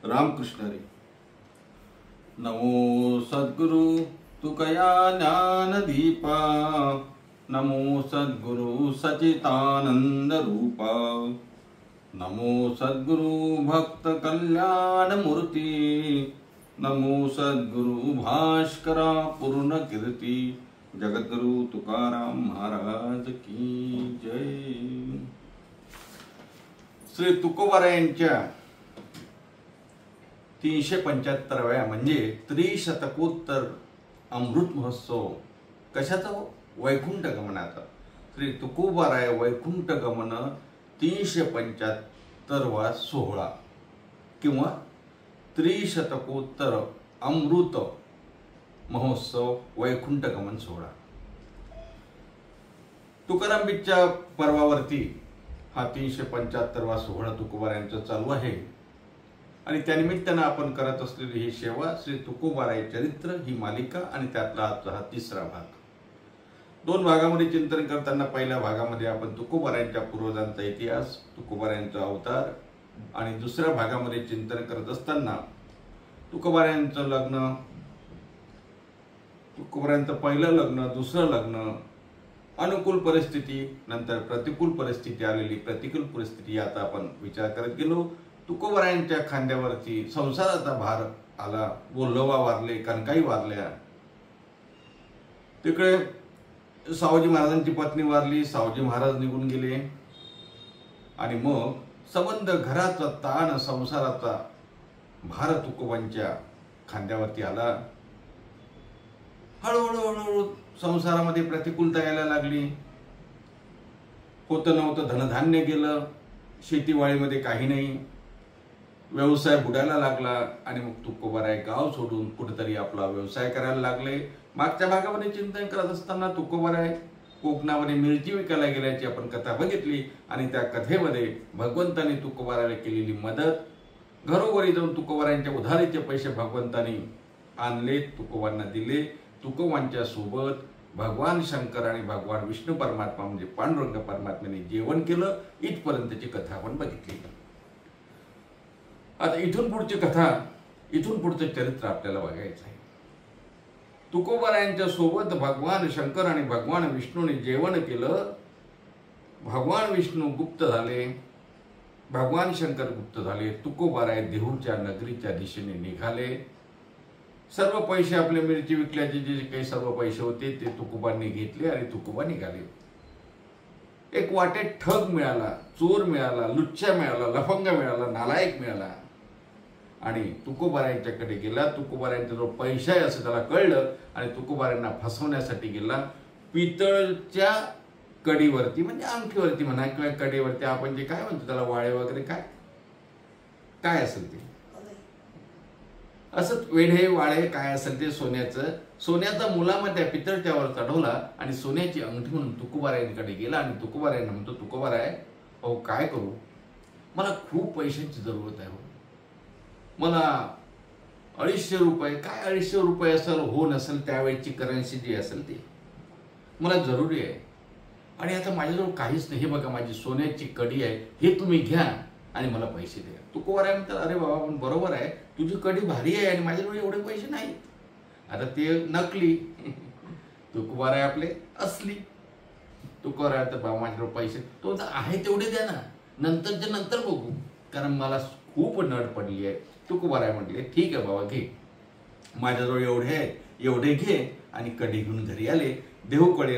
रामकृष्ण हरी. नमो सद्गुरु तुकया ज्ञानदीपा, नमो सद्गुरु सचितानंद रूपा, नमो सद्गुरु भक्त कल्याण मूर्ती, नमो सद्गुरु भास्करा पूर्ण कीर्ती. जगद्गुरु तुकाराम महाराज की जय. श्री तुकोबारायांच्या 375व्या म्हणजे त्रिशतकोत्तर अमृत महोत्सव कशाचा हो? वैकुंठ गमनाचा. श्री तुकोबाराय वैकुंठ गमन 375वा सोहळा किंवा त्रिशतकोत्तर अमृत महोत्सव वैकुंठ गमन सोहळा. तुकाराम बीजच्या पर्वावरती हा 375वा सोहळा तुकोबारायांचा चालू आहे आणि त्यानिमित्तानं आपण करत असलेली ही सेवा श्री तुकोबाराय चरित्र ही मालिका आणि त्यातला आजचा हा 3रा भाग. 2 भागामध्ये चिंतन करताना पहिल्या भागामध्ये आपण तुकोबारायांच्या पूर्वजांचा इतिहास, तुकोबारायांचा अवतार आणि दुसऱ्या भागामध्ये चिंतन करत असताना तुकोबारायांचं लग्न, तुकोबारायांचं पहिलं लग्न, दुसरं लग्न, अनुकूल परिस्थिती, नंतर प्रतिकूल परिस्थिती आलेली, प्रतिकूल परिस्थिती याचा आपण विचार करत गेलो. तुकोबारायांच्या खांद्यावरती संसाराचा भार आला, बोल्लवा वारले, कणकाई वारल्या. तिकडे सावजी महाराजांची पत्नी वारली, सावजी महाराज निघून गेले आणि मग संबंध, घराचा ताण, संसाराचा भार तुकोबांच्या खांद्यावरती आला. हळूहळू संसारामध्ये प्रतिकूलता यायला लागली. होतं नव्हतं धनधान्य गेलं, शेतीवाडीमध्ये काही नाही, व्यवसाय बुडायला लागला आणि मग तुकोबाराय गाव सोडून कुठेतरी आपला व्यवसाय करायला लागले. मागच्या भागामध्ये चिंतन करत असताना तुकोबाराय कोकणामध्ये मिरची विकायला गेल्याची आपण कथा बघितली आणि त्या कथेमध्ये भगवंताने तुकोबारायला केलेली मदत, घरोघरी जाऊन तुकोबारायांच्या उधारीचे पैसे भगवंतानी आणले, तुकोबांना दिले. तुकोबांच्या सोबत भगवान शंकर आणि भगवान विष्णू परमात्मा म्हणजे पांडुरंग परमात्म्याने जेवण केलं. इथपर्यंतची कथा आपण बघितली. आता इथून पुढची कथा, इथून पुढचं चरित्र आपल्याला बघायचं आहे. तुकोबारायांच्या सोबत भगवान शंकर आणि भगवान विष्णूने जेवण केलं. भगवान विष्णू गुप्त झाले, भगवान शंकर गुप्त झाले. तुकोबाराय देहूच्या नगरीच्या दिशेने निघाले. सर्व पैसे, आपले मिरची विकल्याचे जे काही सर्व पैसे होते ते तुकोबांनी घेतले आणि तुकोबा निघाले. एक वाटेत ठग मिळाला, चोर मिळाला, लुच्चा मिळाला, लफंगा मिळाला, नालायक मिळाला आणि तुकोबारायांच्याकडे गेला. तुकोबारायांचा जो पैसा आहे असं त्याला कळलं आणि तुकोबारायांना फसवण्यासाठी गेला. पितळच्या कडीवरती म्हणजे अंगठीवरती म्हणा किंवा कडेवरती, आपण जे काय म्हणतो त्याला वाळे वगैरे काय काय असेल ते, असं वेढे वाळे काय असेल ते सोन्याचा मुलामा त्या पितळच्यावर चढवला आणि सोन्याची अंगठी म्हणून तुकोबारायांकडे गेला आणि तुकोबारायांना म्हणतो, तुकोबाराय अहो काय करू, मला खूप पैशांची जरूरत आहे हो, मला 250 रुपये, काय 250 रुपये असेल हो नसेल त्यावेळेची करन्सी जी असेल ती मला जरुरी आहे आणि आता माझ्याजवळ काहीच नाही. हे बघा माझी सोन्याची कडी आहे, हे तुम्ही घ्या आणि मला पैसे द्या. तुकोबाराय म्हणतात, अरे बाबा पण बरोबर आहे, तुझी कडी भारी आहे आणि माझ्याजवळ एवढे पैसे नाही. आता ते नकली, तुकोबाराय आपले असली. तुकोबाराय तर बाबा माझ्याजवळ पैसे तो आहे तेवढे द्या ना, नंतरच्या नंतर बघू, कारण मला खूप नड पडली आहे. तुकोबाराय म्हटले ठीक आहे बाबा घे, माझ्याजवळ एवढे आहे, एवढे घे आणि कडी घेऊन घरी आले. देहूकडे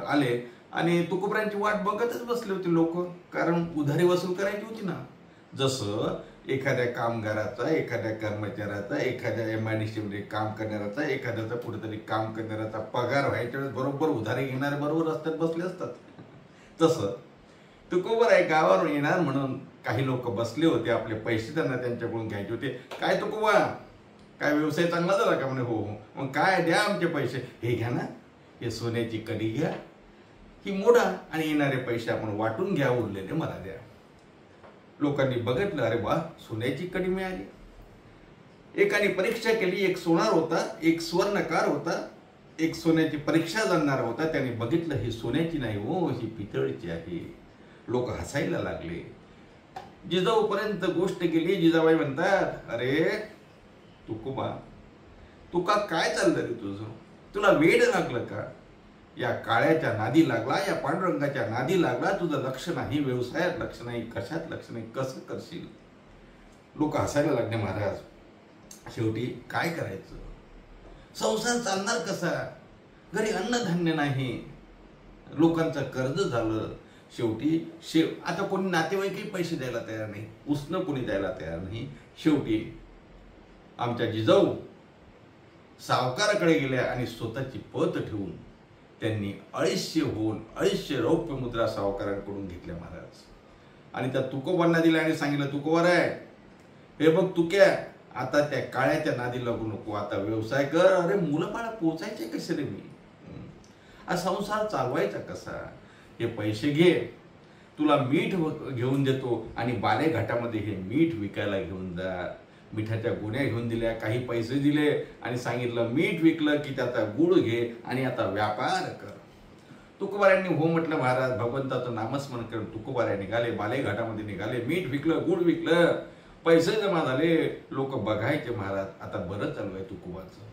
आले आणि तुकोबारायांची वाट बघतच बसले होते लोक, कारण उधारी वसूल करायची होती ना. जसं एखाद्या कामगाराचा, एखाद्या कर्मचाऱ्याचा, एखाद्या MIDC मध्ये काम करणाऱ्याचा, एखाद्याचा कुठेतरी काम करणाऱ्याचा पगार व्हायच्या वेळेस बरोबर उधारी घेणारे बरोबर रस्त्यात बसले असतात. तसं तुकोबाराय गावावर येणार म्हणून काही लोक बसले होते, आपले पैसे त्यांना त्यांच्याकडून घ्यायचे होते. काय तुकोबा, काय व्यवसाय चांगला झाला का? म्हणे हो हो. मग काय द्या आमचे पैसे, हे घ्या ना, हे सोन्याची कडी घ्या, ही मोडा आणि येणारे पैसे आपण वाटून घ्या, उरलेले मला द्या. लोकांनी बघितलं, अरे वा सोन्याची कडी मिळाली. एकाने परीक्षा केली, एक सोनार होता, एक सुवर्णकार होता, एक सोन्याची परीक्षा जाणणारा होता. त्याने बघितलं ही सोन्याची नाही हो, ही पितळची आहे. लोक हसायला लागले. जिजाऊपर्यंत गोष्ट गेली. जिजाबाई म्हणतात, अरे तुकोबा, तुका काय चाललं रे तुझं? तुला वेड लागलं का? या काळ्याच्या नादी लागला, या पांडुरंगाच्या नादी लागला. तुझं लक्ष नाही, व्यवसायात लक्ष नाही, कशात लक्ष नाही, कसं करशील? लोक हसायला लागले. महाराज, शेवटी काय करायचं? संसार चालणार कसा? घरी अन्नधान्य नाही, लोकांचं कर्ज झालं. शेवटी आता कोणी नातेवाईकही पैसे द्यायला तयार नाही, उसनं कोणी द्यायला तयार नाही. शेवटी आमच्या जिजाऊ सावकाराकडे गेल्या आणि स्वतःची पत ठेवून त्यांनी 250 होऊन 250 रौप्य मुद्रा सावकारांकडून घेतल्या महाराज. आणि त्या तुकोबांना दिल्या आणि सांगितलं, तुकोबार आहे, हे बघ तुक्या, आता त्या काळ्याच्या नादी लागू नको, आता व्यवसाय कर. अरे मुलं बाळा पोचायचे कसे रे? मी संसार चालवायचा कसा? हे पैसे घे, तुला मीठ घेऊन देतो आणि बालेघाटामध्ये हे मीठ विकायला घेऊन जा. मिठाच्या गोण्या घेऊन दिल्या, काही पैसे दिले आणि सांगितलं मीठ विकलं की त्याचा गुळ घे आणि आता व्यापार कर. तुकोबाऱ्यांनी हो म्हटलं. महाराज भगवंताचं नामस्मरण करून तुकोबाऱ्या निघाले, बालेघाटामध्ये निघाले. मीठ विकलं, गुळ विकलं, पैसे जमा झाले. लोक बघायचे महाराज आता बरं चालू आहे तुकोबाचं.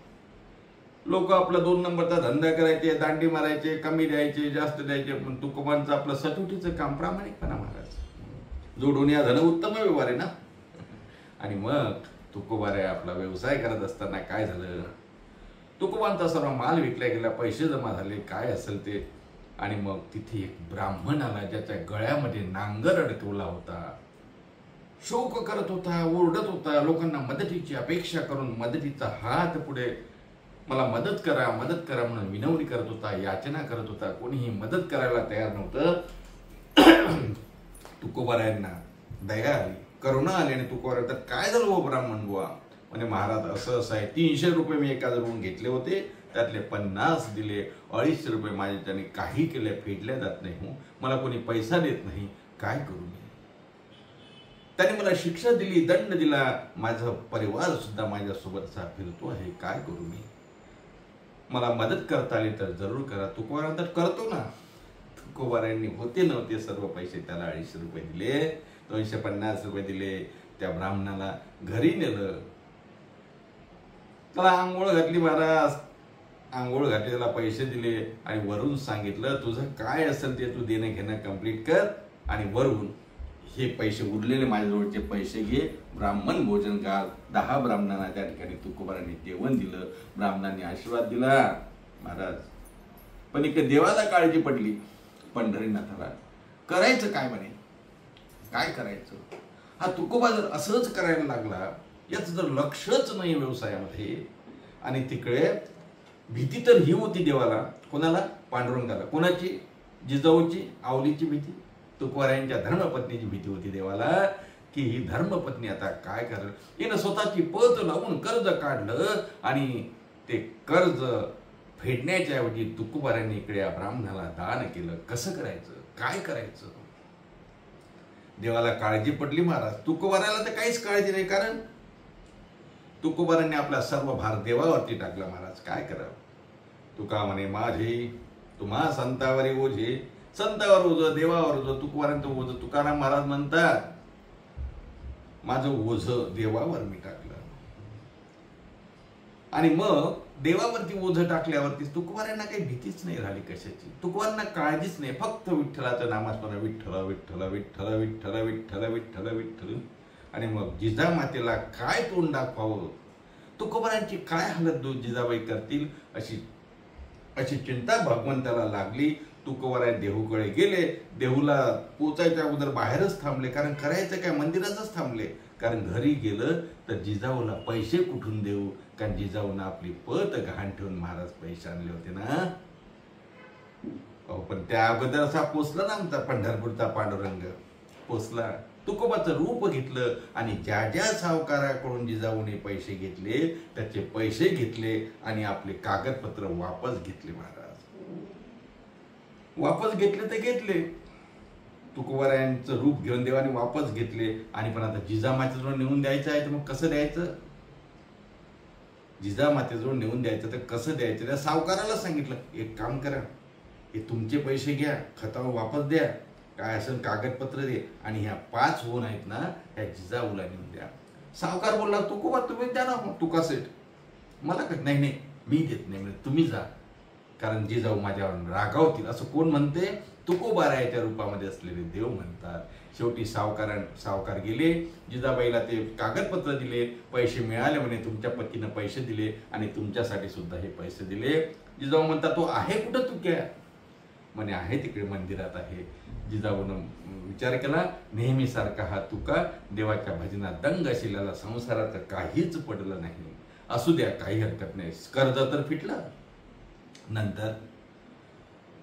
लोक आपला 2 नंबरचा धंदा करायचे, दांडी मारायचे, कमी द्यायचे, जास्त द्यायचे. पण तुकोबांचं आपलं सचोटीचं काम, प्रामाणिकपणा महाराज. जोडून या धन उत्तम व्यवहार आहे ना. आणि मग तुकोबारे आपला व्यवसाय करत असताना काय झालं? तुकोबांचा सर्व माल विकला गेला, पैसे जमा झाले, काय असेल ते. आणि मग तिथे एक ब्राह्मण आला, ज्याच्या गळ्यामध्ये नांगर अडकवला होता. शोक करत होता, ओरडत होता, लोकांना मदतीची अपेक्षा करून मदतीचा हात पुढे, मला मदत करा, मदत करा म्हणून विनवणी करत होता, याचना करत होता. कोणीही मदत करायला तयार नव्हतं. तुकोबारायांना दया आली, करुणा आली. आणि तुकोबारा, तर काय झालं हो ब्राह्मण बुवा? म्हणजे महाराज असं आहे, 300 रुपये मी एका जवळून घेतले होते, त्यातले 50 दिले, 250 रुपये माझ्याने काही केले, फेडल्या जात नाही हो, मला कोणी पैसा देत नाही, काय करू मी? त्याने मला शिक्षा दिली, दंड दिला, माझा परिवार सुद्धा माझ्यासोबतचा फिरतो आहे, काय करू मी? मला मदत करता आली तर जरूर करा. तुकोबारा तर करतो ना. तुकोबारांनी होते नव्हते सर्व पैसे त्याला 250 रुपये दिले, 250 रुपये दिले. त्या ब्राह्मणाला घरी नेलं, त्याला आंघोळ घातली महाराज, आंघोळ घातली, त्याला पैसे दिले आणि वरून सांगितलं, तुझं काय असेल ते तू देणं घेणं कंप्लीट कर आणि वरून हे पैसे उरलेले माझ्याजवळचे पैसे घे, ब्राह्मण भोजन घाल. 10 ब्राह्मणांना त्या ठिकाणी तुकोबारांनी जेवण दिलं, ब्राह्मणांनी आशीर्वाद दिला महाराज. पण इकडे देवाला काळजी पडली, पंढरीनाथाला. करायचं काय म्हणे, काय करायचं? हा तुकोबा जर असंच करायला लागला, याचं जर लक्षच नाही व्यवसायामध्ये, आणि तिकडे भीती तर ही होती देवाला, कोणाला? पांडुरंगाला. कोणाची? जिजाऊची, आवलीची भीती, तुकोबारायांच्या धर्मपत्नीची भीती होती देवाला, की ही धर्मपत्नी आता काय करेल. हिनं स्वतःची पत लावून कर्ज काढलं आणि ते कर्ज फेडण्याच्या ऐवजी तुकोबारांनी इकडे या ब्राह्मणाला दान केलं. कसं करायचं, काय करायचं? देवाला काळजी पडली महाराज. तुकोबाराला तर काहीच काळजी नाही, कारण तुकोबारांनी आपला सर्व भार देवावरती टाकला महाराज. काय करावं? तुका म्हणे माझे, तुम्हा संतावरी ओझे, संतावर ओझ, देवावर ओझ, तुकोबारांचं ओझ. तुकाराम महाराज म्हणतात, माझं ओझ देवावर मी टाकलं. आणि मग देवावरती ओझ टाकल्यावरती तुकोबारांना काही भीतीच नाही राहिली कशाची, तुकोबारांना काळजीच नाही, फक्त विठ्ठलाचं नामस्मरण, विठ्ठल विठ्ठल विठ्ठल विठ्ठल विठ्ठल विठ्ठल विठ्ठल. आणि मग जिजामातेला काय तोंड दाखवावं, तुकोबारांची काय हालत जिजाबाई करतील, अशी चिंता भगवंताला लागली. तुकोबाराय देहूकडे गेले, देहूला पोचायच्या अगोदर बाहेरच थांबले, कारण करायचं काय, मंदिरातच थांबले. कारण घरी गेलं तर जिजाऊला पैसे कुठून देऊ, कारण जिजाऊनं आपली पत गहाण ठेवून महाराज पैसे आणले होते ना. पण त्या अगोदर असा पोचला ना आमचा पंढरपूरचा पांडुरंग, पोचला, तुकोबाचं रूप घेतलं आणि ज्या ज्या सावकाराकडून जिजाऊने पैसे घेतले त्याचे पैसे घेतले आणि आपले कागदपत्र वापस घेतले महाराज. वापस घेतले ते घेतले, तुकोबारायांचं रूप घेऊन देवाने वापस घेतले. आणि पण आता जिजामातेजवळ नेऊन द्यायचं आहे तर मग कसं द्यायचं? जिजामातेजवळ नेऊन द्यायचं तर कसं द्यायचं? त्या सावकाराला सांगितलं, एक काम करा, हे तुमचे पैसे घ्या, खतावर वापस द्या, काय असेल कागदपत्र दे आणि ह्या 5 ओन आहेत ना ह्या जिजाऊला नेऊन द्या. सावकार बोलला तुकोबा तुम्ही द्या ना तुका सेठ. मला का नाही नाही मी देत नाही म्हणजे तुम्ही जा, कारण जिजाऊ माझ्यावर रागावतील असं कोण म्हणते? तुकोबारायाच्या रूपामध्ये असलेले देव म्हणतात. शेवटी सावकार गेले, जिजाबाईला ते कागदपत्र दिले, पैसे मिळाले म्हणे, तुमच्या पतीनं पैसे दिले आणि तुमच्यासाठी सुद्धा हे पैसे दिले. जिजाऊ म्हणतात तो आहे कुठं तुक्या? म्हणे आहे तिकडे मंदिरात आहे. जिजाऊनं विचार केला, नेहमीसारखा हा तुका देवाच्या भजनात दंग शिल्याला संसाराचं काहीच पडलं नाही. असू द्या काही हरकत नाही, कर्ज तर फिटलं. नंतर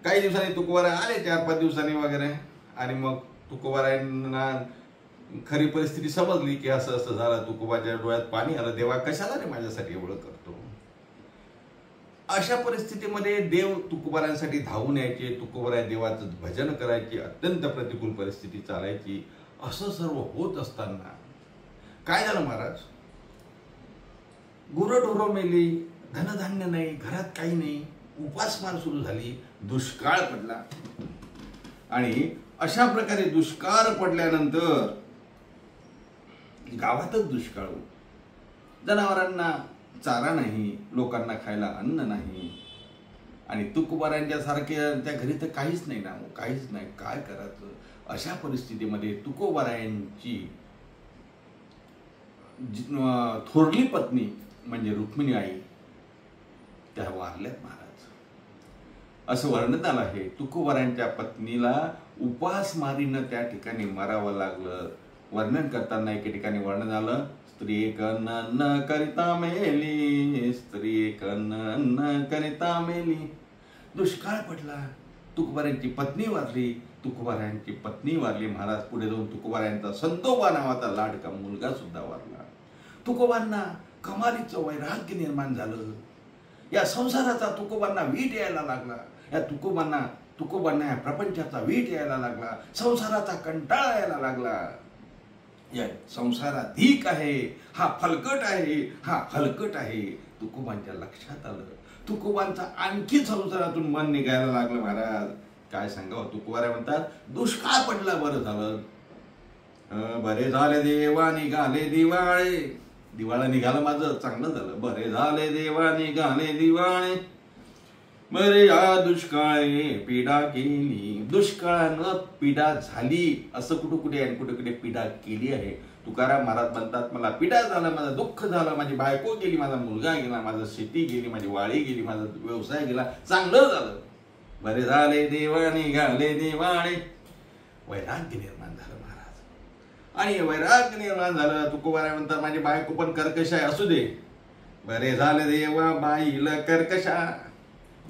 काही दिवसांनी तुकोबाराय आले, 4-5 दिवसांनी वगैरे, आणि मग तुकोबारायांना खरी परिस्थिती समजली की असं असं झालं. तुकोबाच्या डोळ्यात पाणी आलं, देवा कशाला रे माझ्यासाठी एवढं करतो? अशा परिस्थितीमध्ये देव तुकोबारायांसाठी धावून यायचे, तुकोबाराय देवाचं भजन करायचे, अत्यंत प्रतिकूल परिस्थिती चालायची. असं सर्व होत असताना काय झालं महाराज? गुरंढोरं मेली, धनधान्य नाही, घरात काही नाही, उपासमार सुरू झाली, दुष्काळ पडला. आणि अशा प्रकारे दुष्काळ पडल्यानंतर गावातच दुष्काळ, जनावरांना चारा नाही, लोकांना खायला अन्न नाही, आणि तुकोबारायांच्या सारख्या त्या घरी तर काहीच नाही ना, काहीच नाही, काय करायचं? अशा परिस्थितीमध्ये तुकोबारायांची थोरली पत्नी म्हणजे रुक्मिणी आई त्या वारल्यात महाराज. असं वर्णन आलं आहे. तुकोबारायांच्या पत्नीला उपासमारीनं त्या ठिकाणी मरावं लागलं. वर्णन करताना एके ठिकाणी वर्णन आलं, स्त्री कन्न करिता मेली, स्त्री कन्न करिता मेली. दुष्काळ पडला, तुकोबारायांची पत्नी वारली, तुकोबारायांची पत्नी वारली महाराज. पुढे जाऊन तुकोबारायांचा संतोबा नावाचा लाडका मुलगा सुद्धा वारला. तुकोबांना कमालीचं वैराग्य निर्माण झालं. या संसाराचा तुकोबांना वीट यायला लागला. या तुकोबांना या प्रपंचाचा वीट यायला लागला, संसाराचा कंटाळा यायला लागला. या संसारात धिक आहे, हा फलकट आहे, हा हलकट आहे. तुकोबांच्या लक्षात आलं. तुकोबांचा आणखी संसारातून मन निघायला लागलं महाराज. काय सांगावं? तुकोबाराय म्हणतात, दुष्काळ पडला, बरं झालं, बरे झाले देवा निघाले दिवाळे. दिवाळा निघालं माझं, चांगलं झालं. बरे झाले देवा निघाले दिवाळे, बरे या दुष्काळे पीडा केली. दुष्काळानं पीडा झाली असं कुठे आणि कुठे पीडा केली आहे. तुकाराम महाराज म्हणतात, मला पीडा झाला, माझं दुःख झालं, माझी बायको गेली, माझा मुलगा गेला, माझं शेती गेली, माझी वाळी गेली, माझा व्यवसाय गेला, चांगलं झालं. बरे झाले देवा निघाले दिवाळे. वैराग्य निर्माण झालं महाराज. आणि वैराग्य निर्माण झालं. तुकोबाराय म्हणतात, माझी बायको पण कर्कश आहे, असू दे. बरे झाले देवा बाईला कर्कशा.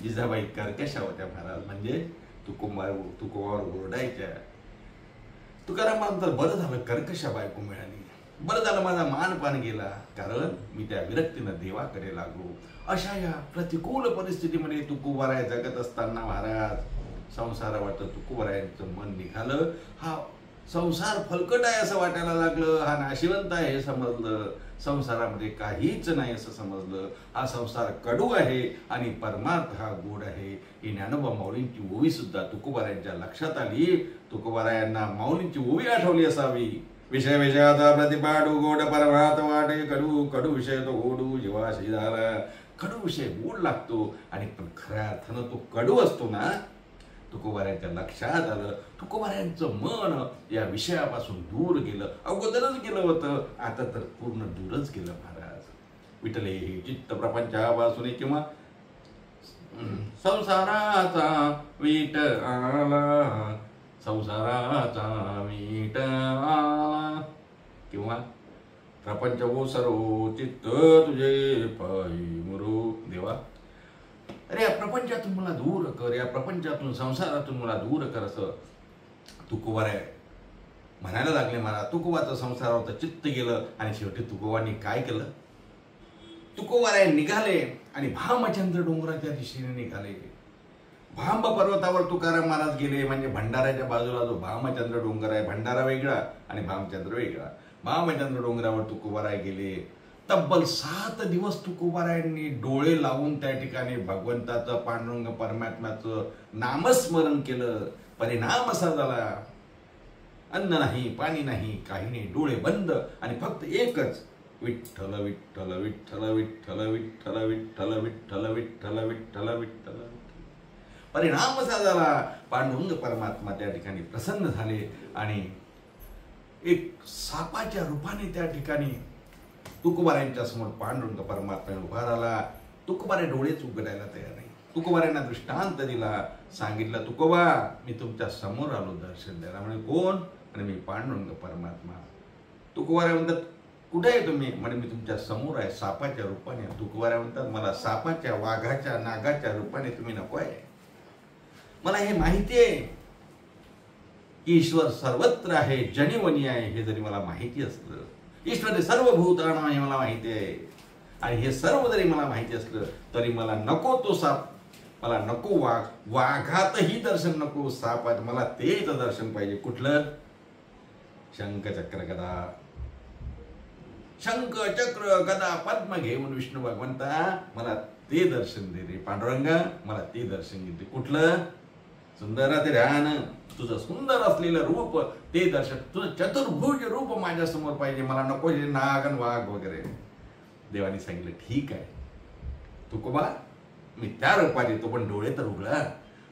जिजाबाई कर्कशा होत्या महाराज, म्हणजे तुकोबावर ओरडायच्या. तुकाराम म्हणतात, बरं झालं कर्कशा बायको मिळाली, बरं झालं माझा मानपान गेला, कारण मी त्या विरक्तीनं देवाकडे लागलो. अशा या प्रतिकूल परिस्थितीमध्ये तुकोबाराय जगत असताना महाराज संसारावाटं तुकोबारायांचं मन निघालं. हा संसार फलकट आहे असं वाटायला लागलं, हा नाशिवंत आहे हे समजलं, संसारामध्ये काहीच नाही असं समजलं, हा संसार कडू आहे आणि परमार्थ हा गोड आहे. ही ज्ञानोबा माऊलींची ओवी सुद्धा तुकोबारायांच्या लक्षात आली. तुकोबारायांना माऊलींची ओवी आठवली असावी. विषय विषयाचा प्रतिपाडू गोड परमार्थ वाटे कडू, कडू विषय तो गोडू जीवाशी झाला. कडू विषय गोड लागतो आणि पण खऱ्या अर्थानं तो कडू असतो ना. तुकोबारायांच्या लक्षात आलं. तुकोबारायांचं मन या विषयापासून दूर गेलं. अगोदरच गेलं होतं, आता तर पूर्ण दूरच गेलं महाराज. विठले हे चित्त प्रपंचापासून किंवा संसाराचा वीट आला, संसाराचा वीट आला, किंवा प्रपंच ओसरो चित्त तुझे पायी मुरू. देवा, अरे या प्रपंचातून मला दूर कर, या प्रपंचातून संसारातून मला दूर कर, असं तुकोबाराय म्हणायला लागले महाराज. तुकोबाचं संसारावर चित्त गेलं आणि शेवटी तुकोबांनी काय केलं? तुकोबाराय निघाले आणि भामचंद्र डोंगराच्या दिशेने निघाले. भांब पर्वतावर तुकाराम महाराज गेले. म्हणजे भंडाऱ्याच्या बाजूला जो भामचंद्र डोंगर आहे, भंडारा वेगळा आणि भामचंद्र वेगळा. भामचंद्र डोंगरावर तुकोबाराय गेले. तब्बल 7 दिवस तुकोबारायांनी डोळे लावून त्या ठिकाणी भगवंताचं, पांडुरंग परमात्म्याचं नामस्मरण केलं. परिणाम असा झाला अन्न नाही, पाणी नाही, काही नाही, डोळे बंद आणि फक्त एकच विठ्ठल विठ्ठल विठ्ठल विठ्ठल विठ्ठल विठ्ठल विठ्ठल विठ्ठल विठ्ठल विठ्ठल. परिणाम असा झाला, पांडुरंग परमात्मा त्या ठिकाणी प्रसन्न झाले आणि एक सापाच्या रूपाने त्या ठिकाणी तुकोबारायांच्या समोर पांडुरंग परमात्मा उभा राहिला. तुकोबारे डोळेच उघडायला तयार नाही. तुकोबारायांना दृष्टांत दिला, सांगितलं, तुकोबा मी तुमच्या समोर आलो दर्शन द्यायला. म्हणजे कोण? आणि मी पांडुरंग परमात्मा. तुकोबारा म्हणतात, कुठे आहे तुम्ही? म्हणजे मी तुमच्या समोर आहे सापाच्या रूपाने. तुकोबारा म्हणतात, मला सापाच्या, वाघाच्या, नागाच्या रूपाने तुम्ही नको आहे. मला हे माहिती आहे ईश्वर सर्वत्र आहे, जनीवनी आहे. हे जरी मला माहिती असलं, ईश्वर सर्व भूताना हे मला माहिती आहे, आणि हे सर्व जरी मला माहिती असलं तरी मला नको तो साप, मला नको वाघ, वाघातही दर्शन नको, सापात मला तेच दर्शन पाहिजे. कुठलं? शंख चक्र गदा, शंख चक्र गदा पद्म घेऊन विष्णू भगवंता मला ते दर्शन दे रे पांडुरंगा, मला ते दर्शन घेते. कुठलं? सुंदर ते ध्यान, तुझं सुंदर असलेलं रूप, ते दर्शन, तुझं चतुर्भुज रूप माझ्या समोर पाहिजे, मला नको हे नाग आणि वाघ वगैरे. देवाने सांगितलं, ठीक आहे तुकोबा, मी त्या रूपात येतो, पण डोळे तर उघडा.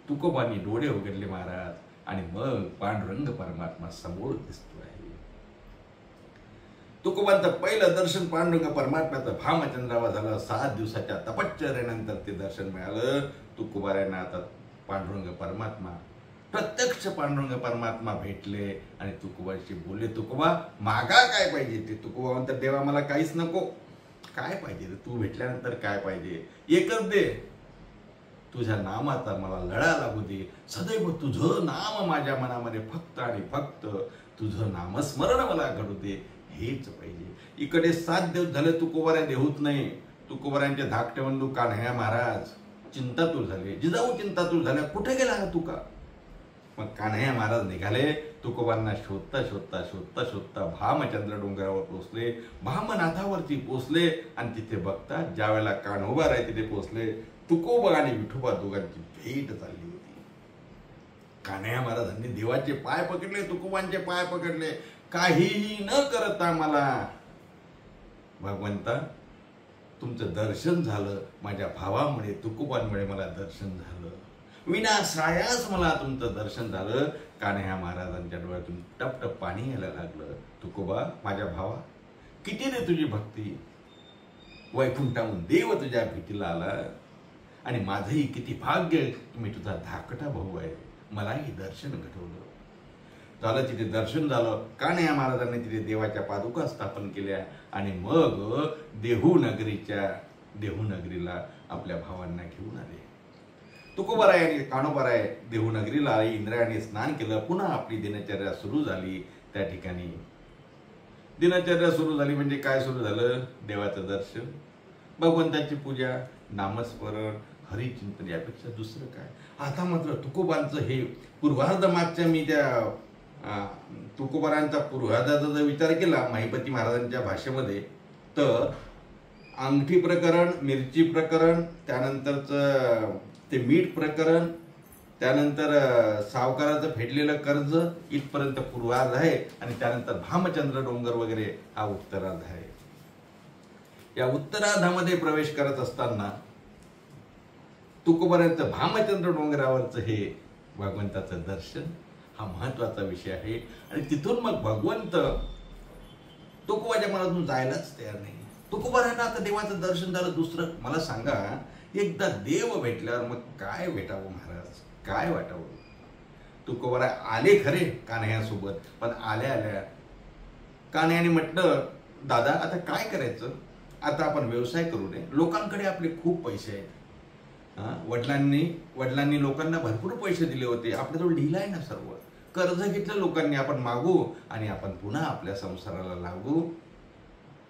तुकोबांनी डोळे उघडले महाराज, आणि मग पांडुरंग परमात्मा समोर दिसतो आहे. तुकोबांचं पहिलं दर्शन पांडुरंग परमात्म्याचं भामचंद्रावर झालं. 7 दिवसाच्या तपश्चर्येनंतर ते दर्शन मिळालं. तुकोबारायांना आता पांडुरंग परमात्मा, प्रत्यक्ष पांडुरंग परमात्मा भेटले आणि तुकोबाशी बोलले, तुकोबा मागा काय पाहिजे ते? तुकोबा म्हणतात, देवा मला काहीच नको. काय पाहिजे रे? तू भेटल्यानंतर काय पाहिजे? एकच दे, तुझ्या नामाचा मला लढा लागू दे. सदैव तुझं नाम माझ्या मनामध्ये फक्त आणि फक्त तुझं नामस्मरण मला घडू दे, हेच पाहिजे. इकडे 7 दिवस झाले तुकोबारा देहूत नाही. तुकोबारांचे धाकटे बंधू कान्हैया महाराज चिंतातूर झाले. जिजाऊ चिंतातूर झाल्या, कुठे गेला हा तुका? मग कान्हैया महाराज निघाले. तुकोबांना शोधता शोधता शोधता शोधता भामचंद्र डोंगरावर पोहोचले. भामनाथावरती पोहोचले आणि तिथे बघता ज्या वेळेला कान्होबा आहे तिथे पोहोचले, तुकोबा आणि विठोबा दोघांची भेट चालली होती. कान्हैया महाराजांनी देवाचे पाय पकडले, तुकोबांचे पाय पकडले. काहीही न करता मला भगवंता तुमचं दर्शन झालं, माझ्या भावामुळे, तुकोबांमुळे मला दर्शन झालं, विनाश्रायास मला तुमचं दर्शन झालं. कान्हैया महाराजांच्या डोळ्यातून टप टप पाणी यायला लागलं. तुकोबा माझ्या भावा, किती रे तुझी भक्ती, वैकुंठाहून देव तुझ्या भेटीला आला, आणि माझंही किती भाग्य तुम्ही तुझा धाकटा भाऊ आहे, मलाही दर्शन घडवलं. झालं, तिथे दर्शन झालं. कान्हैया महाराजांनी तिथे देवाच्या पादुका स्थापन केल्या आणि मग देहू नगरीला आपल्या भावांना घेऊन आले. तुकोबाराय आणि कान्होबाराय देहू नगरीला आले. इंद्रायणी स्नान केलं. पुन्हा आपली दिनचर्या सुरू झाली. त्या ठिकाणी दिनचर्या सुरू झाली म्हणजे काय सुरू झालं? देवाचं दर्शन, भगवंताची पूजा, नामस्मरण, हरिचिंतन, यापेक्षा दुसरं काय. आता मात्र तुकोबांचं हे पूर्वार्ध मागच्या, मी त्या तुकोबारांचा पूर्वार्धाचा जर विचार केला महिपती महाराजांच्या भाषेमध्ये, तर अंगठी प्रकरण, मिरची प्रकरण, त्यानंतरचं ते मीठ प्रकरण, त्यानंतर सावकाराचं फेडलेलं कर्ज, इथपर्यंत पूर्वार्ध आहे. आणि त्यानंतर भामचंद्र डोंगर वगैरे हा उत्तरार्ध आहे. या उत्तरार्धामध्ये प्रवेश करत असताना तुकोबारांचं भामचंद्र डोंगरावरचं हे भगवंताचं दर्शन हा महत्वाचा विषय आहे. आणि तिथून मग भगवंत तुकोबाच्या मनातून जायलाच तयार नाही. तुकोबारांना आता देवाचं दर्शन झालं. दुसरं मला सांगा, एकदा देव भेटल्यावर मग काय भेटावं महाराज, काय वाटावं? तुकोबारा आले खरे कान्हैयासोबत, पण आल्या कान्हैयाने म्हटलं, दादा आता काय करायचं? आता आपण व्यवसाय करू नये, लोकांकडे आपले खूप पैसे आहेत. वडिलांनी लोकांना भरपूर पैसे दिले होते, आपल्याजवळ ढिला आहे ना सर्व, कर्ज घेतलं लोकांनी, आपण मागू आणि आपण पुन्हा आपल्या संसाराला लागू.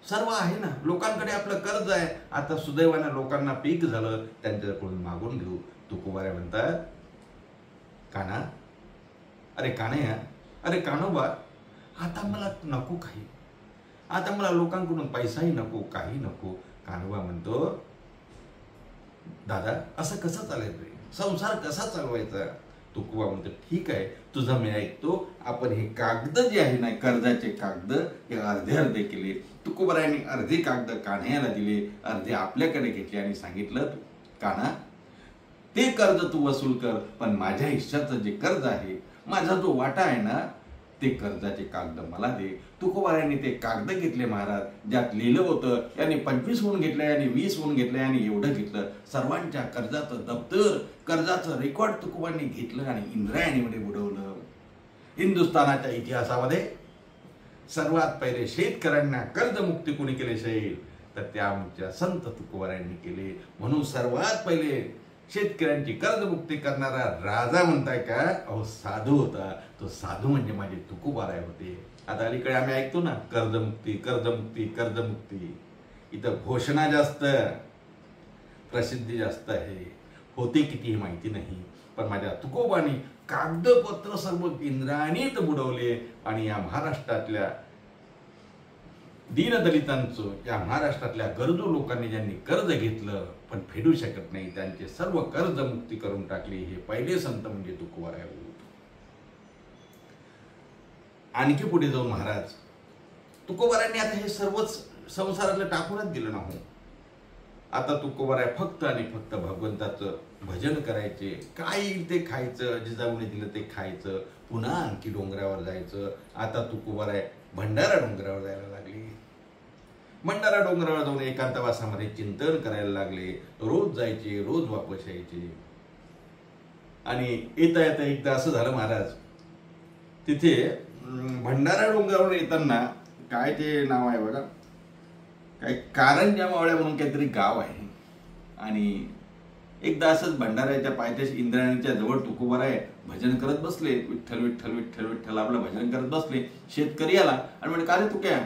सर्व आहे ना, लोकांकडे आपलं कर्ज आहे. आता सुदैवाने लोकांना पीक झालं, त्यांच्याकडून मागून घेऊ. तुकोबारा म्हणतात, कान्हा, अरे कान्हैया, अरे कान्होबा, आता मला नको काही, आता मला लोकांकडून पैसाही नको, काही नको. कान्होबा म्हणतो, दादा असं कसं चालेल रे, संसार कसा चालवायचा? तुकोबा म्हणतो ठीक आहे, तुझं मी ऐकतो. आपण हे कागद जे आहे ना, कर्जाचे कागद हे अर्धे अर्धे केले. तुकोबारायांनी अर्धे कागद कान्ह्याला दिले, अर्धे आपल्याकडे घेतले आणि सांगितलं, कान्हा ते कर्ज तू वसूल कर, पण माझ्या हिश्श्याचं जे कर्ज आहे, माझा जो वाटा आहे ना, ते कर्जाचे कागद मला दे. तुकोबारायांनी ते कागद घेतले महाराज, ज्यात लिहिलं होतं, यांनी 25 होऊन घेतलंय, यांनी 20 होऊन घेतलंय, आणि एवढं घेतलं. सर्वांच्या कर्जाचं दप्तर, कर्जाचं रेकॉर्ड तुकोबांनी घेतलं आणि इंद्रायणीमध्ये बुडवलं. हिंदुस्थानाच्या इतिहासामध्ये सर्वात पहिले शेतकऱ्यांना कर्जमुक्ती कोणी केली असेल तर त्या आमच्या संत तुकोबारायांनी केले. म्हणून सर्वात पहिले शेतकऱ्यांची कर्जमुक्ती करणारा राजा म्हणताय का? अहो साधू होता. तो साधू म्हणजे माझे तुकोबाराय होते. आता अलीकडे आम्ही ऐकतो ना, कर्जमुक्ती कर्जमुक्ती कर्जमुक्ती. इथं घोषणा जास्त, प्रसिद्धी जास्त आहे, होते किती हे माहिती नाही. पण माझ्या तुकोबांनी कागदपत्र सर्व इंद्रायणीत बुडवले आणि या महाराष्ट्रातल्या दीनदलितांचं, या महाराष्ट्रातल्या गरजू लोकांनी ज्यांनी कर्ज घेतलं पण फेडू शकत नाही, त्यांचे सर्व कर्जमुक्ती करून टाकली. हे पहिले संत म्हणजे तुकोबाराय होते. आणखी पुढे जाऊन महाराज तुकोबारायांनी आता हे सर्वच संसारातलं टाकूनच दिलं नाही. आता तुकोबाराय फक्त आणि फक्त भगवंताचं भजन करायचे, काय येईल ते खायचं, जिजाऊने दिलं ते खायचं, पुन्हा आणखी डोंगरावर जायचं. आता तुकोबाराय भंडारा डोंगरावर जायला लागले. भंडारा डोंगरावर जाऊन एकांतवासामध्ये चिंतन करायला लागले. रोज जायचे, रोज वापस यायचे. आणि येता येता एकदा असं झालं महाराज, तिथे भंडारा डोंगरावर येताना काय ते नाव आहे बघा, काय कारंजा मावळ्या म्हणून काहीतरी गाव आहे. आणि एकदा असंच भंडाऱ्याच्या पायथ्याशी इंद्रायणीच्या जवळ तुकोबाराय भजन करत बसले. विठ्ठल विठ्ठल विठ्ठल विठ्ठल आपलं भजन करत बसले. शेतकरी आला आणि म्हणजे का रे तुक्या,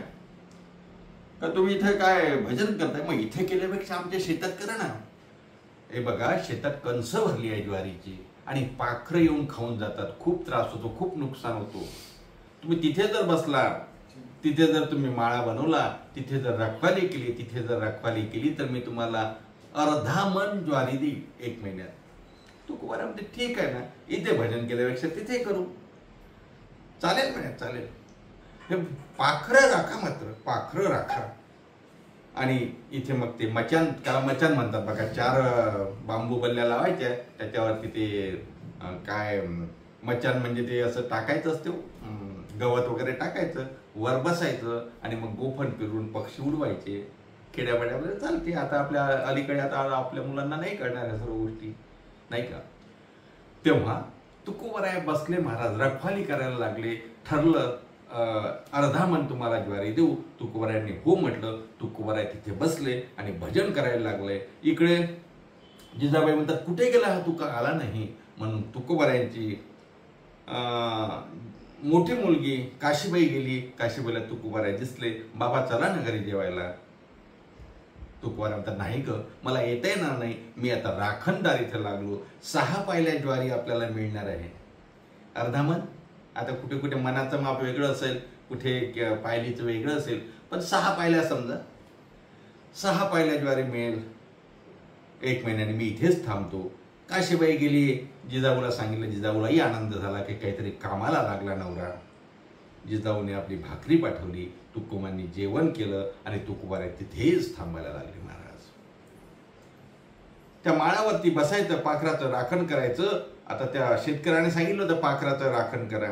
का तुम्ही इथे काय भजन करताय? मग इथे केल्यापेक्षा आमच्या शेतात करा ना. हे बघा, शेतात कणस भरली आहे ज्वारीची आणि पाखरं येऊन खाऊन जातात. खूप त्रास होतो, खूप नुकसान होतो. तुम्ही तिथे जर बसला, तिथे जर तुम्ही माळा बनवला, तिथे जर रखवाली केली, तिथे जर रखवाली केली तर मी तुम्हाला अर्धा मन ज्वारी देईल 1 महिन्यात. तुकोबाराय म्हणते ठीक आहे ना, इथे भजन केल्यापेक्षा तिथे करू. चालेल म्हणे, चालेल. हे पाखरं राखा, मात्र पाखरं राखा. आणि इथे मग ते मचान, त्याला मचान म्हणतात बघा, 4 बांबू बल्ल्या लावायच्या, त्याच्यावरती ते काय मचान म्हणजे ते असं टाकायचं असते, गवत वगैरे टाकायचं, वर बसायचं आणि मग गोफण फिरून पक्षी उडवायचे. खेड्यापाड्यामध्ये चालते. आता आपल्या अलीकडे आता आपल्या मुलांना नाही कळणार या सर्व गोष्टी, नाही का? तेव्हा तुकोबाराय बसले महाराज, रखवाली करायला लागले. ठरलं अर्धा मन तुम्हाला ज्वारी देऊ. तुकोबारायांनी हो म्हटलं. तुकोबाराय तिथे बसले आणि भजन करायला लागले. इकडे जिजाबाई म्हणतात कुठे गेला हा तुका, आला नाही. म्हणून तुकोबारायांची मोठी मुलगी काशीबाई गेली. काशीबाईला तुकोबाराय दिसले. बाबा चला ना घरी जेवायला. तुकोबाराय म्हणतात नाही ग, मला येता येणार नाही, मी आता राखणदार इथे लागलो. 6 पायल्या ज्वारी आपल्याला मिळणार आहे. अर्धा मन, आता कुठे कुठे मनाचं माप वेगळं असेल, कुठे पायलीचं वेगळं असेल, पण 6 पायल्या समजा, 6 पायल्या ज्वारी मिळेल 1 महिन्याने. मी इथेच थांबतो. काशीबाई गेली. जिजाऊला सांगितलं. जिजाऊलाही आनंद झाला की काहीतरी कामाला लागला नवरा. जिजाऊने आपली भाकरी पाठवली. तुकोबांनी जेवण केलं आणि तुकोबाराय तिथेच थांबायला लागले महाराज. त्या माळावरती बसायचं, पाखराचं राखण करायचं. आता त्या शेतकऱ्याने सांगितलं होतं पाखराचं राखण करा.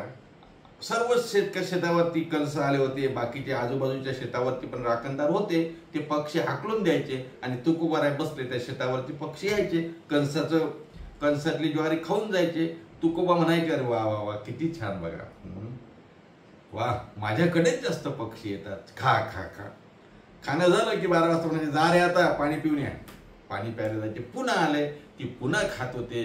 सर्व शेतावरती कणस आले होते. बाकीचे आजूबाजूच्या शेतावरती पण राखणदार होते. ते पक्षी हाकलून द्यायचे आणि तुकोबाराय बसले. त्या शेतावरती पक्षी यायचे, कणसातली ज्वारी खाऊन जायचे. तुकोबा म्हणायचे अरे वा वा वा, किती छान बघा, वा, माझ्याकडेच जास्त पक्षी येतात, खा खा खा. खाणं झालं की 12 वाजता म्हणायचे जा रे आता पाणी पिऊन या. पाणी प्यायला जायचे. पुन्हा आले की पुन्हा खात होते.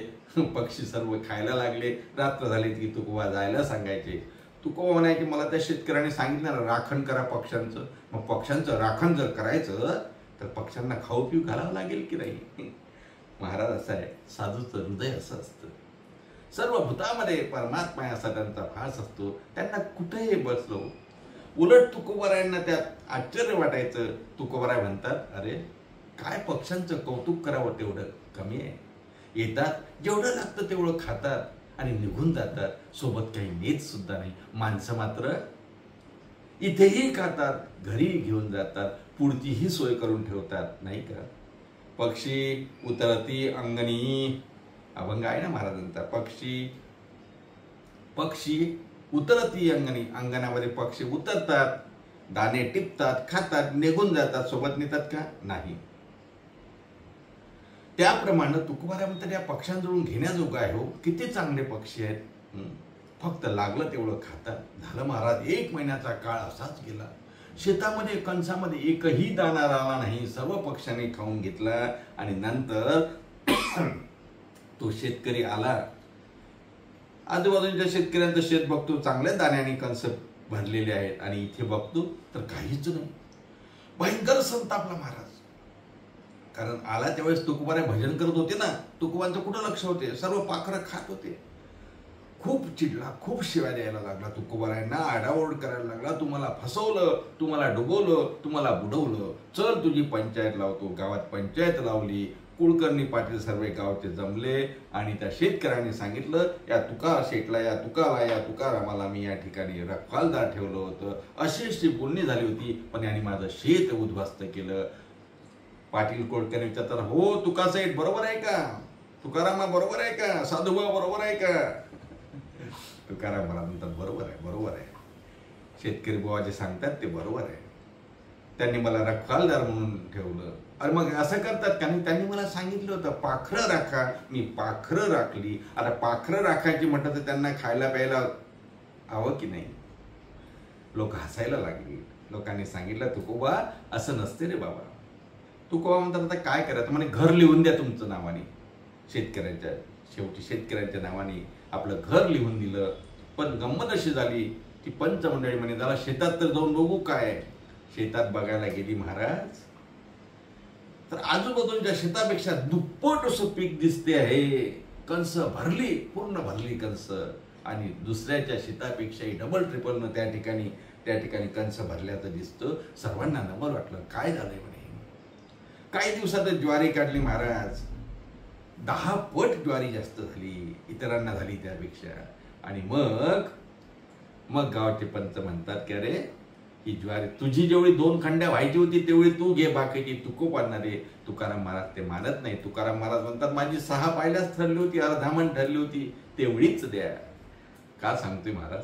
पक्षी सर्व खायला लागले. रात्र झाली की तुकोबा जायला सांगायचे. तुकोबा म्हणायचे मला त्या शेतकऱ्याने सांगितलं ना राखण करा पक्ष्यांचं. मग पक्ष्यांचं राखण जर करायचं तर पक्ष्यांना खाऊ पिऊ घालावं लागेल की नाही. महाराज असं आहे, साधूचं हृदय असं असतं. सर्व भूतामध्ये परमात्मा असा त्यांचा भास असतो. त्यांना कुठेही बसलो. उलट तुकोबारायांना त्यात आश्चर्य वाटायचं. तुकोबाराय म्हणतात अरे काय पक्ष्यांचं कौतुक करावं तेवढं कमी आहे. येतात, जेवढं लागतं तेवढं खातात आणि निघून जातात. सोबत काही नेत सुद्धा नाही. माणसं मात्र इथेही खातात, घरी घेऊन जातात, पुढचीही सोय करून ठेवतात, नाही का? पक्षी उतरती अंगणी, अभंग आहे ना महाराजांचा. पक्षी उतरती अंगणी, अंगणामध्ये पक्षी उतरतात, दाणे टिपतात, खातात, निघून जातात. सोबत नेतात का? नाही. त्याप्रमाणे तुकोबाराय म्हणतात या पक्ष्यांजवळून घेण्याजोगं आहे हो. किती चांगले पक्षी आहेत. फक्त लागलं तेवढं खातात. झालं महाराज. 1 महिन्याचा काळ असाच गेला. शेतामध्ये कणसामध्ये एकही दाणा राहिला नाही. सर्व पक्ष्यांनी खाऊन घेतला. आणि नंतर तो शेतकरी आला. आजूबाजूच्या शेतकऱ्यांचं शेत बघतो, चांगल्या दाण्याने कणस भरलेले आहेत. आणि इथे बघतो तर काहीच नाही. भयंकर संतापला महाराज. कारण आला त्यावेळेस तुकोबाराय भजन करत होते ना. तुकोबांचं कुठं लक्ष होते? सर्व पाखरं खात होते. खूप चिडला, खूप शिव्या द्यायला लागला. तुकोबारायांना आडाओरड करायला लागला. तुम्हाला फसवलं, तुम्हाला डुबवलं, तुम्हाला बुडवलं. चल तुझी पंचायत लावतो. गावात पंचायत लावली. कुलकर्णी पाटील सर्व गावचे जमले आणि त्या शेतकऱ्यांनी सांगितलं, या तुका शेटला, या तुकाला, या तुकारामाला मी या ठिकाणी रखवालदार ठेवलं होतं. अशी बोलणी झाली होती, पण यांनी माझं शेत उद्ध्वस्त केलं. पाटील कुलकर्णी विचारतात, हो तुका सेठ बरोबर आहे का? तुकारामा बरोबर आहे का? साधुबा बरोबर आहे का? तुकाराम मला म्हणतात, बरोबर आहे, बरोबर आहे. शेतकरी बुवा जे सांगतात ते बरोबर आहे. त्यांनी मला रखवालदार म्हणून ठेवलं. अरे मग असं करतात का? त्यांनी मला सांगितलं होतं पाखरं राखा. मी पाखरं राखली. आता पाखरं राखायची म्हटलं तर त्यांना खायला प्यायला हवं की नाही? लोक हसायला लागली. लोकांनी सांगितलं, तुकोबा असं नसते रे बाबा. तुकोबा म्हणतात, आता काय करायचं? म्हणे घर लिहून द्या तुमचं नावाने. शेवटी शेतकऱ्यांच्या नावाने आपलं घर लिहून दिलं. पण गंमत अशी झाली की पंचमंडळी म्हणे, जरा शेतात तर जाऊन बघू काय. शेतात बघायला गेली महाराज, तर आजूबाजूच्या शेतापेक्षा दुप्पट असं पीक दिसते आहे. कणस भरली, पूर्ण भरली कणस. आणि दुसऱ्याच्या शेतापेक्षाही डबल ट्रिपल त्या ठिकाणी कणस भरल्याचं दिसतं. सर्वांना नवल वाटलं, काय झालंय म्हणे. काही दिवसातच ज्वारी काढली महाराज. 10 पट ज्वारी जास्त झाली, इतरांना झाली त्यापेक्षा. आणि मग गावचे पंच म्हणतात की अरे ही ज्वारी तुझी जेवढी 2 खंड्या व्हायची होती तेवढी तू घे, बाकीची तुको पाडणारे. तुकाराम महाराज ते मानत नाही. तुकाराम महाराज म्हणतात, माझी 6 पायल्याच ठरली होती, अर्धामण ठरली होती, तेवढीच द्या. का सांगतोय महाराज?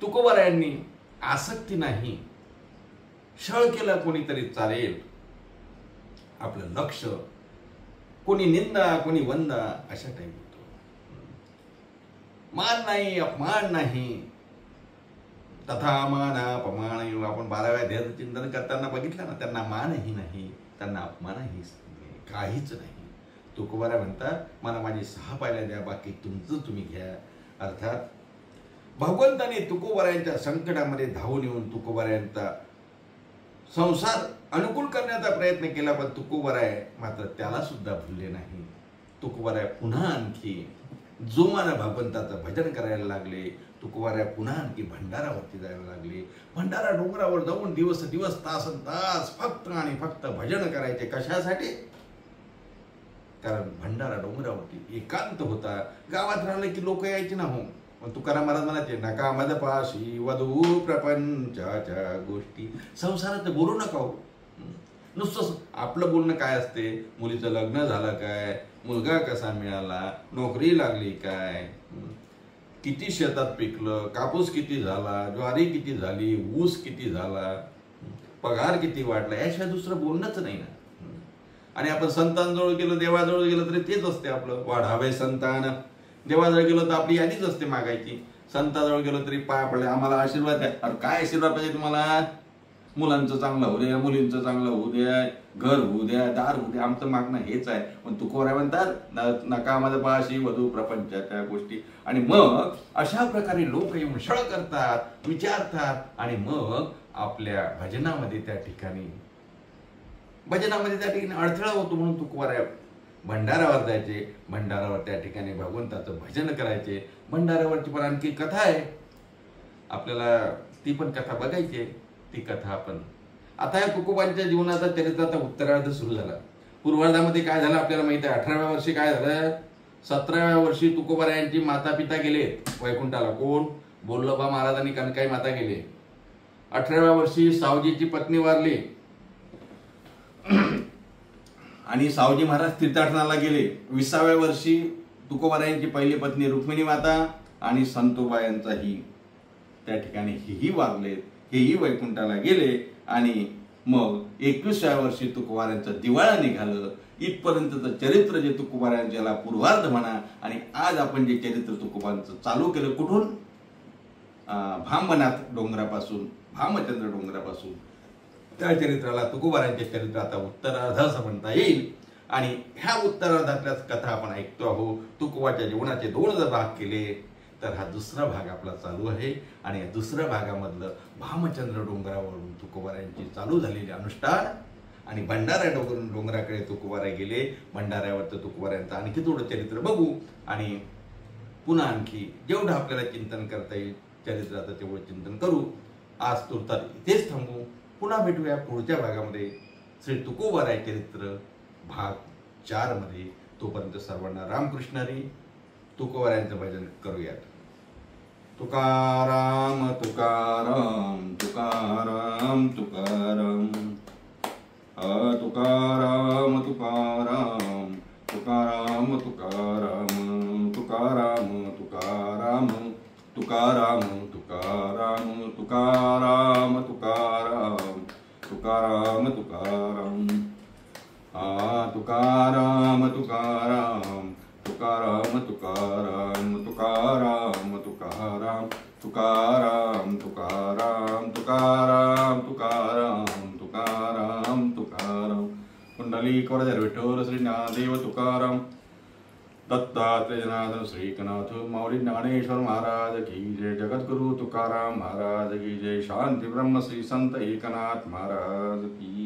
तुकोबारायांनी आसक्ती नाही. छळ केला कोणीतरी चालेल. आपलं लक्ष कोणी निंदा, कोणी वंदा, अशा टाईप होतो. मान नाही, अपमान नाही. तथा मान अपमान. आपण 12व्या अध्यायाचं चिंतन करताना बघितलं ना, त्यांना मानही नाही, त्यांना अपमानही काहीच नाही. तुकोबाराय म्हणतात, मला माझी 6 पायल्या द्या, बाकी तुमचं तुम्ही घ्या. अर्थात भगवंताने तुकोबारायांच्या संकटामध्ये धावून येऊन तुकोबारायांचा संसार अनुकूल करण्याचा प्रयत्न केला. पण तुकोबाराय मात्र त्याला सुद्धा भुलले नाही. तुकोबाराय पुन्हा आणखी जोमानं भगवंताचं भजन करायला लागले. तुकोबाराय पुन्हा आणखी भंडारावरती जायला लागले. भंडारा डोंगरावर जाऊन दिवस तास फक्त आणि फक्त भजन करायचे. कशासाठी? कारण भंडारा डोंगरावरती एकांत होता. गावात राहिलं की लोक यायचे ना. हो, तुकाराम महाराज म्हणायचे, नका मदपाशी वधू प्रपंचाच्या गोष्टी. संसारात बोलू नका हो. नुसतं आपलं बोलणं काय असते? मुलीचं लग्न झालं काय, मुलगा कसा मिळाला, नोकरी लागली काय, किती शेतात पिकलं, कापूस किती झाला, ज्वारी किती झाली, ऊस किती झाला, पगार किती वाढला, याशिवाय दुसरं बोलणंच नाही ना. आणि आपण संतांजवळ गेलो, देवाजवळ गेलो तरी तेच असते आपलं, वाढावे संतान. देवाजवळ गेलो तर आपली यादीच असते मागायची. संताजवळ गेलो तरी पाया पडले, आम्हाला आशीर्वाद द्या. अरे काय आशीर्वाद पाहिजे तुम्हाला? मुलांचं चांगलं होऊ द्या, मुलींचं चांगलं होऊ द्या, घर होऊ द्या, दार होऊ द्या. आमचं मागणं हेच आहे. पण तुकोबाराय म्हणतात, नका मदपाशी वधू प्रपंचाच्या गोष्टी. आणि मग अशा प्रकारे लोक येऊन छळ करतात, विचारतात. आणि मग आपल्या भजनामध्ये त्या ठिकाणी अडथळा होतो. म्हणून तुकोबाराय भंडारावर जायचे. भंडारावर त्या ठिकाणी भगवंताचं भजन करायचे. भंडारावरची पण आणखी कथा आहे, आपल्याला ती पण कथा बघायची. ती कथा आपण आता या तुकोबांच्या जीवनाचा चरित्राचा उत्तरार्ध सुरू झाला. पूर्वार्धामध्ये काय झालं आपल्याला माहिती आहे. 18व्या वर्षी काय झालं? 17व्या वर्षी तुकोबारायांची माता पिता गेले वैकुंठाला. कोण? बोल्लोबा महाराज आणि कनकाई माता गेले. 18व्या वर्षी सावजीची पत्नी वारली आणि सावजी महाराज तीर्थाटनाला गेले. 20व्या वर्षी तुकोबारायांची पहिली पत्नी रुक्मिणी माता आणि संतोबा यांचाही त्या ठिकाणी हेही वारले, हेही वैकुंठाला गेले. आणि मग 21व्या वर्षी तुकोबारायांचं दिवाळा निघालं. इथपर्यंतचं चरित्र जे तुकोबारायांच्याला पूर्वार्ध म्हणा. आणि आज आपण जे चरित्र तुकोबांचं चालू केलं कुठून? भामनाथ डोंगरापासून, भामचंद्र डोंगरापासून त्या चरित्राला, तुकोबारायांच्या चरित्र आता उत्तरार्ध असं म्हणता येईल. आणि ह्या उत्तरार्धातल्याच कथा आपण ऐकतो आहोत. तुकोबाच्या जीवनाचे 2 जर भाग केले तर हा दुसरा भाग आपला चालू आहे. आणि या दुसऱ्या भागामधलं भामचंद्र डोंगरावरून तुकोबारायांची चालू झालेली अनुष्ठान आणि भंडारा डोंगराकडे तुकोबाराय गेले. भंडाऱ्यावरचं तुकोबारायांचं आणखी थोडं चरित्र बघू आणि पुन्हा आणखी जेवढं आपल्याला चिंतन करता येईल चरित्राचं तेवढं चिंतन करू. आज तुर्तास इथेच थांबू. पुन्हा भेटूया पुढच्या भागामध्ये श्री तुकोबाराय चरित्र भाग 4 मध्ये. तोपर्यंत सर्वांना रामकृष्ण हरी. तुकोबारायांचं भजन करूयात. तुकाराम तुकाराम तुकाराम तुकाराम, तुकाराम तुकाराम तुकाराम तुकाराम, तुकाराम तुकाराम तुकाराम तुकाराम, तुकाराम तुकाराम तुकाराम तुकाराम, तुकाराम तुकाराम तुकाराम तुकाराम, तुकाराम तुकाराम तुकाराम तुकाराम तुकाराम तुकाराम तुकाराम तुकाराम. कुंडलिक वरदर विठ्ठल श्री ज्ञानदेव तुकाराम, दत्तात्रेय जनार्दन श्री एकनाथ माऊली ज्ञानेश्वर महाराज की जय. जगद्गुरु तुकाराम महाराज की जय. शांती ब्रह्म श्री संत एकनाथ महाराज की